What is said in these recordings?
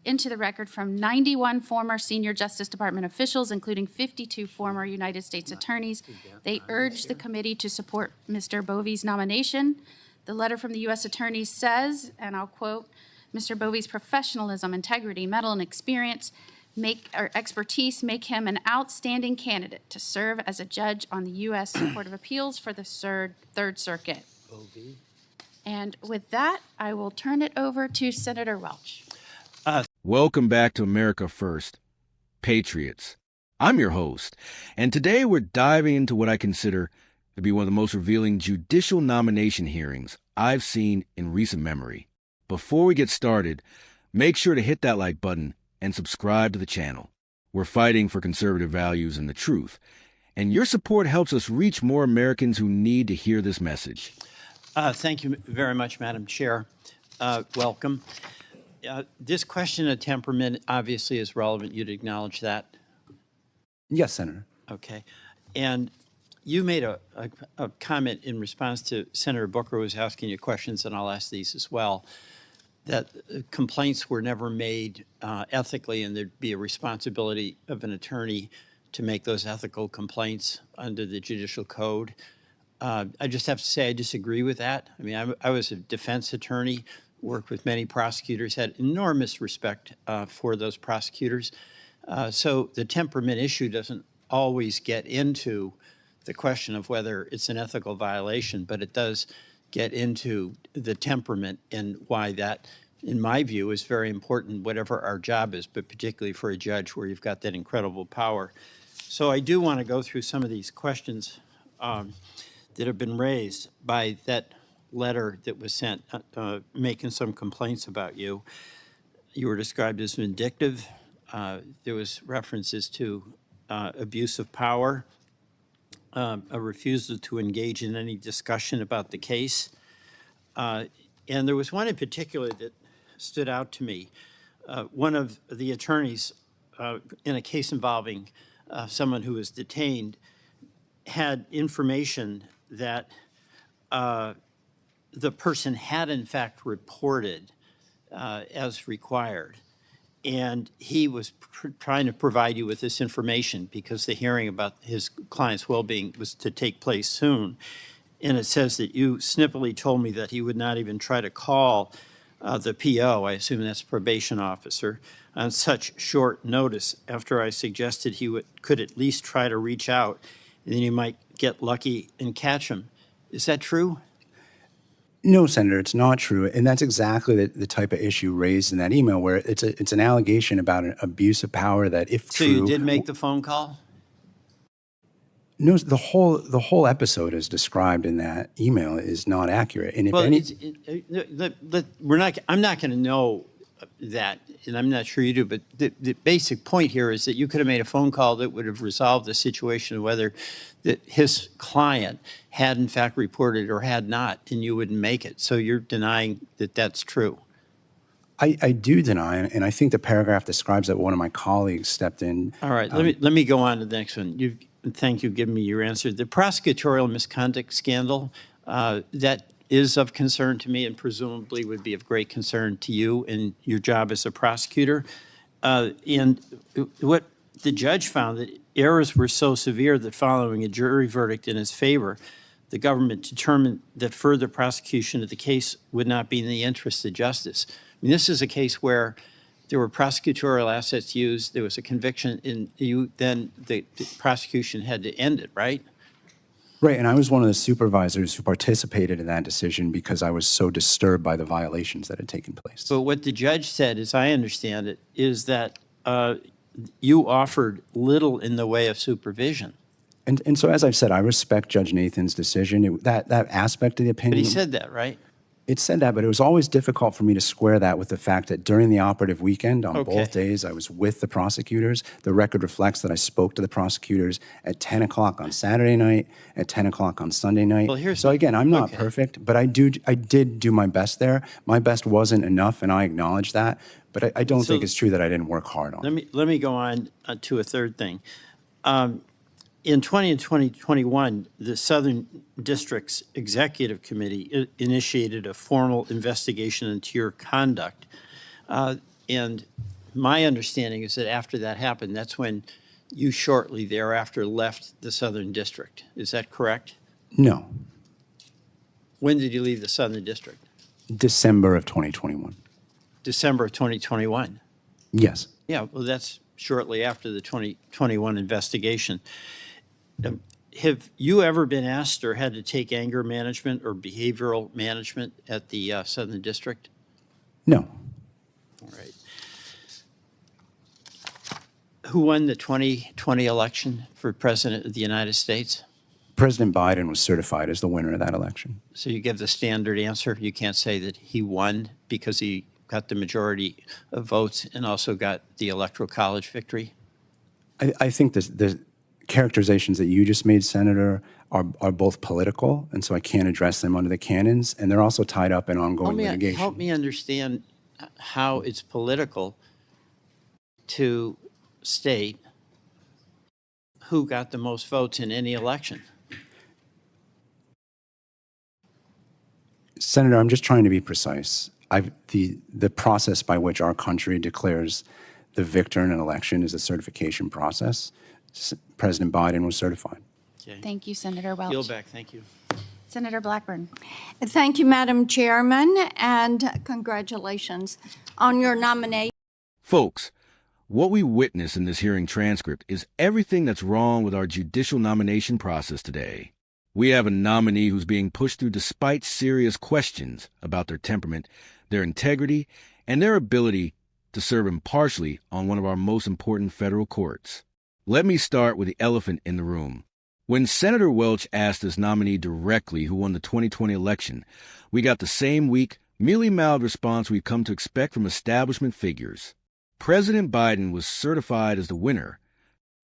into the record from 91 former senior Justice Department officials, including 52 former United States attorneys. They urge the committee to support Mr. Bovey's nomination. The letter from the U.S. Attorney says, and I'll quote, Mr. Bovey's professionalism, integrity, mettle, and expertise make him an outstanding candidate to serve as a judge on the U.S. Court of Appeals for the Third Circuit. Bovey. And with that, I will turn it over to Senator Welch. Welcome back to America First, Patriots. I'm your host, and today we're diving into what I consider to be one of the most revealing judicial nomination hearings I've seen in recent memory. Before we get started, make sure to hit that like button and subscribe to the channel. We're fighting for conservative values and the truth, and your support helps us reach more Americans who need to hear this message. Thank you very much, Madam Chair. Welcome. This question of temperament obviously is relevant. You'd acknowledge that? Yes, Senator. Okay. And you made a comment in response to Senator Booker, who was asking you questions, and I'll ask these as well, that complaints were never made ethically, and there'd be a responsibility of an attorney to make those ethical complaints under the Judicial Code. I just have to say I disagree with that. I mean, I was a defense attorney, worked with many prosecutors, had enormous respect for those prosecutors. So the temperament issue doesn't always get into the question of whether it's an ethical violation, but it does get into the temperament and why that, in my view, is very important, whatever our job is, but particularly for a judge where you've got that incredible power. So I do want to go through some of these questions that have been raised by that letter that was sent making some complaints about you. You were described as vindictive. There was references to abuse of power, a refusal to engage in any discussion about the case. And there was one in particular that stood out to me. One of the attorneys in a case involving someone who was detained had information that the person had in fact reported as required. And he was trying to provide you with this information because the hearing about his client's well-being was to take place soon. And it says that you snippily told me that he would not even try to call the PO, I assume that's probation officer, on such short notice after I suggested he could at least try to reach out, and then you might get lucky and catch him. Is that true? No, Senator, it's not true. And that's exactly the type of issue raised in that email, where it's an allegation about an abuse of power that, if true. So you did make the phone call? No, the whole episode as described in that email is not accurate. And if I'm not going to know that, and I'm not sure you do, but the basic point here is that you could have made a phone call that would have resolved the situation of whether that his client had in fact reported or had not, and you wouldn't make it. So you're denying that that's true. I do deny, and I think the paragraph describes that one of my colleagues stepped in. All right, let me go on to the next one. Thank you for giving me your answer. The prosecutorial misconduct scandal, that is of concern to me and presumably would be of great concern to you in your job as a prosecutor. And what the judge found, that errors were so severe that following a jury verdict in his favor, the government determined that further prosecution of the case would not be in the interest of justice. I mean, this is a case where there were prosecutorial assets used, there was a conviction, and then the prosecution had to end it, right? Right, and I was one of the supervisors who participated in that decision because I was so disturbed by the violations that had taken place. But what the judge said, as I understand it, is that you offered little in the way of supervision. And so, as I've said, I respect Judge Nathan's decision. That aspect of the opinion. But he said that, right? It said that, but it was always difficult for me to square that with the fact that during the operative weekend, on both days, I was with the prosecutors. The record reflects that I spoke to the prosecutors at 10 o'clock on Saturday night, at 10 o'clock on Sunday night. Well, so again, I'm not perfect, but I did do my best there. My best wasn't enough, and I acknowledge that. But I don't think it's true that I didn't work hard on it. Let me go on to a third thing. In 2021, the Southern District's Executive Committee initiated a formal investigation into your conduct. And my understanding is that after that happened, that's when you shortly thereafter left the Southern District. Is that correct? No, When did you leave the Southern District? December of 2021. December of 2021. Yes. Yeah, well, that's shortly after the 2021 investigation. Have you ever been asked or had to take anger management or behavioral management at the Southern District? No. All right. Who won the 2020 election for President of the United States? President Biden was certified as the winner of that election. So you give the standard answer. You can't say that he won because he got the majority of votes and also got the Electoral College victory? I think the characterizations that you just made, Senator, are both political, and so I can't address them under the canons, and they're also tied up in ongoing litigation. Help me understand how it's political to state who got the most votes in any election. Senator, I'm just trying to be precise. The process by which our country declares the victor in an election is a certification process. President Biden was certified. Okay. Thank you, Senator Welch. Yield back. Thank you. Senator Blackburn. Thank you, Madam Chairman, and congratulations on your nomination. Folks, what we witness in this hearing transcript is everything that's wrong with our judicial nomination process today. We have a nominee who's being pushed through despite serious questions about their temperament, their integrity, and their ability to serve impartially on one of our most important federal courts. Let me start with the elephant in the room. When Senator Welch asked this nominee directly who won the 2020 election, we got the same weak, mealy-mouthed response we've come to expect from establishment figures. President Biden was certified as the winner.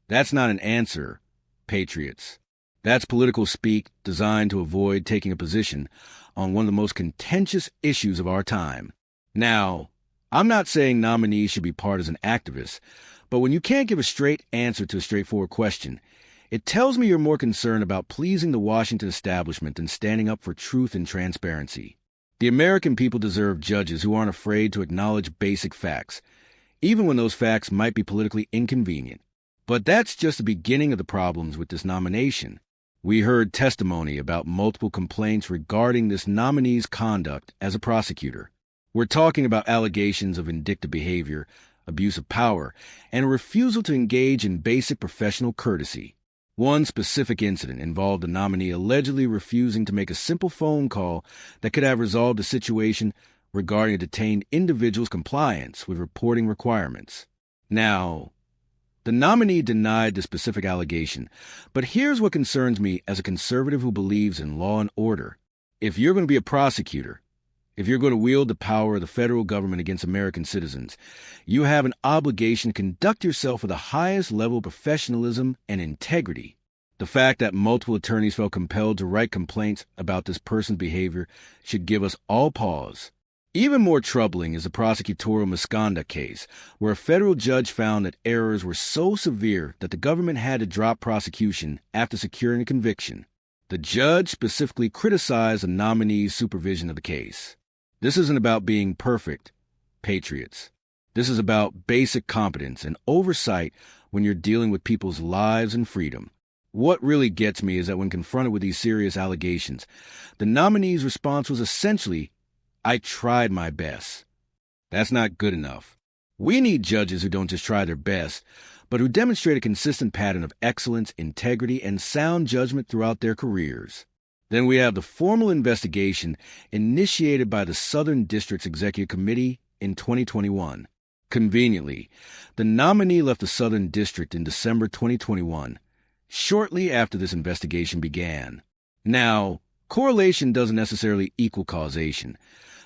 That's not an answer, patriots. That's political speak designed to avoid taking a position on one of the most contentious issues of our time. Now, I'm not saying nominees should be partisan activists, but when you can't give a straight answer to a straightforward question, it tells me you're more concerned about pleasing the Washington establishment than standing up for truth and transparency. The American people deserve judges who aren't afraid to acknowledge basic facts, even when those facts might be politically inconvenient. But that's just the beginning of the problems with this nomination. We heard testimony about multiple complaints regarding this nominee's conduct as a prosecutor. We're talking about allegations of vindictive behavior, abuse of power, and a refusal to engage in basic professional courtesy. One specific incident involved the nominee allegedly refusing to make a simple phone call that could have resolved the situation regarding a detained individual's compliance with reporting requirements. Now, the nominee denied the specific allegation, but here's what concerns me as a conservative who believes in law and order. If you're going to be a prosecutor, if you're going to wield the power of the federal government against American citizens, you have an obligation to conduct yourself with the highest level of professionalism and integrity. The fact that multiple attorneys felt compelled to write complaints about this person's behavior should give us all pause. Even more troubling is the prosecutorial misconduct case, where a federal judge found that errors were so severe that the government had to drop prosecution after securing a conviction. The judge specifically criticized the nominee's supervision of the case. This isn't about being perfect, patriots. This is about basic competence and oversight when you're dealing with people's lives and freedom. What really gets me is that when confronted with these serious allegations, the nominee's response was essentially, "I tried my best." That's not good enough. We need judges who don't just try their best, but who demonstrate a consistent pattern of excellence, integrity, and sound judgment throughout their careers. Then we have the formal investigation initiated by the Southern District's Executive Committee in 2021. Conveniently, the nominee left the Southern District in December 2021, shortly after this investigation began. Now, correlation doesn't necessarily equal causation,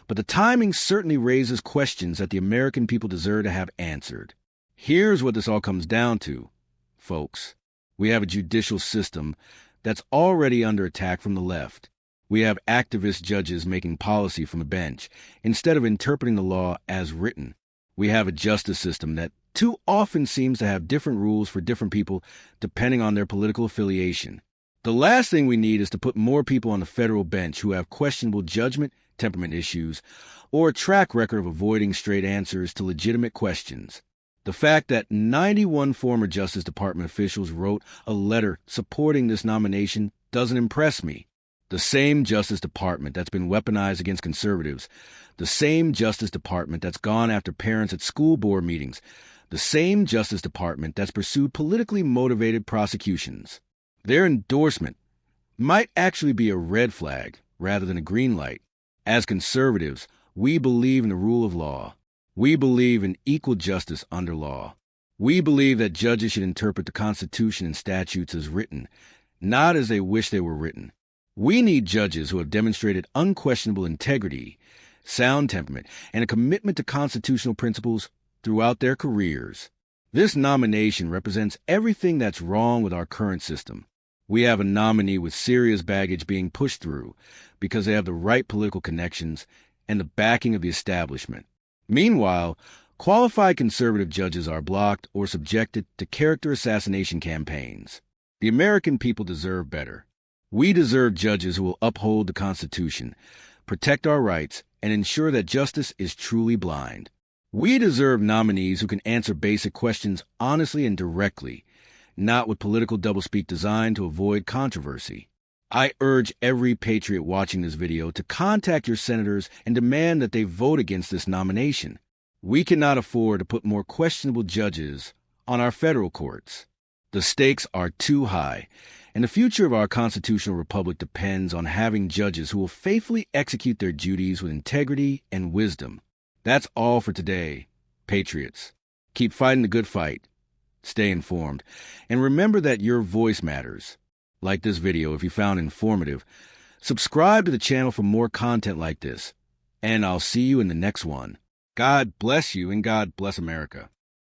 but the timing certainly raises questions that the American people deserve to have answered. Here's what this all comes down to, folks. We have a judicial system that's already under attack from the left. We have activist judges making policy from the bench instead of interpreting the law as written. We have a justice system that too often seems to have different rules for different people depending on their political affiliation. The last thing we need is to put more people on the federal bench who have questionable judgment, temperament issues, or a track record of avoiding straight answers to legitimate questions. The fact that 91 former Justice Department officials wrote a letter supporting this nomination doesn't impress me. The same Justice Department that's been weaponized against conservatives, the same Justice Department that's gone after parents at school board meetings, the same Justice Department that's pursued politically motivated prosecutions. Their endorsement might actually be a red flag rather than a green light. As conservatives, we believe in the rule of law. We believe in equal justice under law. We believe that judges should interpret the Constitution and statutes as written, not as they wish they were written. We need judges who have demonstrated unquestionable integrity, sound temperament, and a commitment to constitutional principles throughout their careers. This nomination represents everything that's wrong with our current system. We have a nominee with serious baggage being pushed through because they have the right political connections and the backing of the establishment. Meanwhile, qualified conservative judges are blocked or subjected to character assassination campaigns. The American people deserve better. We deserve judges who will uphold the Constitution, protect our rights, and ensure that justice is truly blind. We deserve nominees who can answer basic questions honestly and directly, not with political doublespeak designed to avoid controversy. I urge every patriot watching this video to contact your senators and demand that they vote against this nomination. We cannot afford to put more questionable judges on our federal courts. The stakes are too high, and the future of our constitutional republic depends on having judges who will faithfully execute their duties with integrity and wisdom. That's all for today, patriots. Keep fighting the good fight. Stay informed. And remember that your voice matters. Like this video if you found it informative. Subscribe to the channel for more content like this. And I'll see you in the next one. God bless you and God bless America.